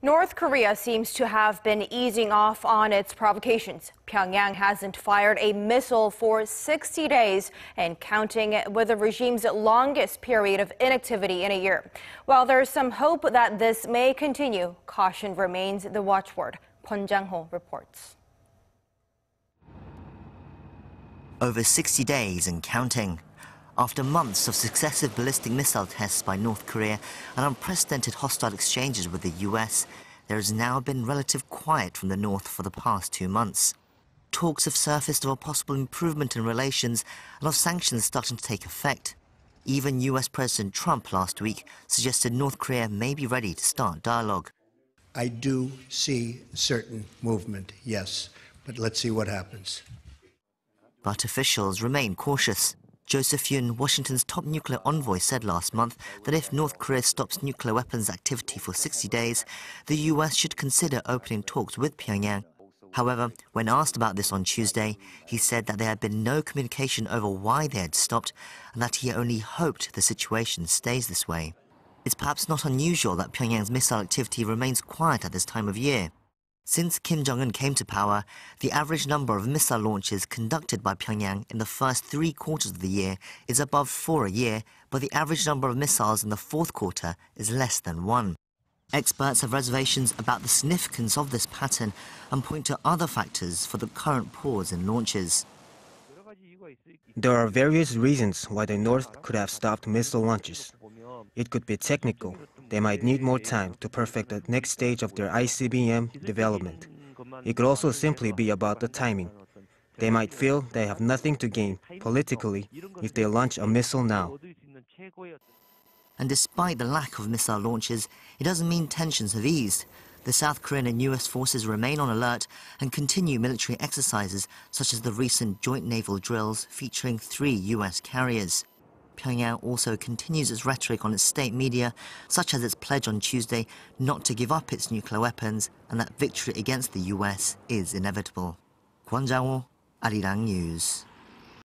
North Korea seems to have been easing off on its provocations. Pyongyang hasn't fired a missile for 60 days and counting, with the regime's longest period of inactivity in a year. While there's some hope that this may continue, caution remains the watchword. Kwon Jang-ho reports. Over 60 days and counting. After months of successive ballistic missile tests by North Korea and unprecedented hostile exchanges with the US, there has now been relative quiet from the North for the past 2 months. Talks have surfaced of a possible improvement in relations and of sanctions starting to take effect. Even US President Trump last week suggested North Korea may be ready to start dialogue. I do see certain movement, yes, but let's see what happens. But officials remain cautious. Joseph Yun, Washington's top nuclear envoy, said last month that if North Korea stops nuclear weapons activity for 60 days, the US should consider opening talks with Pyongyang. However, when asked about this on Tuesday, he said that there had been no communication over why they had stopped and that he only hoped the situation stays this way. It's perhaps not unusual that Pyongyang's missile activity remains quiet at this time of year. Since Kim Jong-un came to power, the average number of missile launches conducted by Pyongyang in the first 3 quarters of the year is above 4 a year, but the average number of missiles in the 4th quarter is less than 1. Experts have reservations about the significance of this pattern and point to other factors for the current pause in launches. There are various reasons why the North could have stopped missile launches. It could be technical. They might need more time to perfect the next stage of their ICBM development. It could also simply be about the timing. They might feel they have nothing to gain politically if they launch a missile now. And despite the lack of missile launches, it doesn't mean tensions have eased. The South Korean and US forces remain on alert and continue military exercises such as the recent joint naval drills featuring 3 US carriers. Pyongyang also continues its rhetoric on its state media, such as its pledge on Tuesday not to give up its nuclear weapons and that victory against the US is inevitable. Kwon Jang-ho, Arirang News.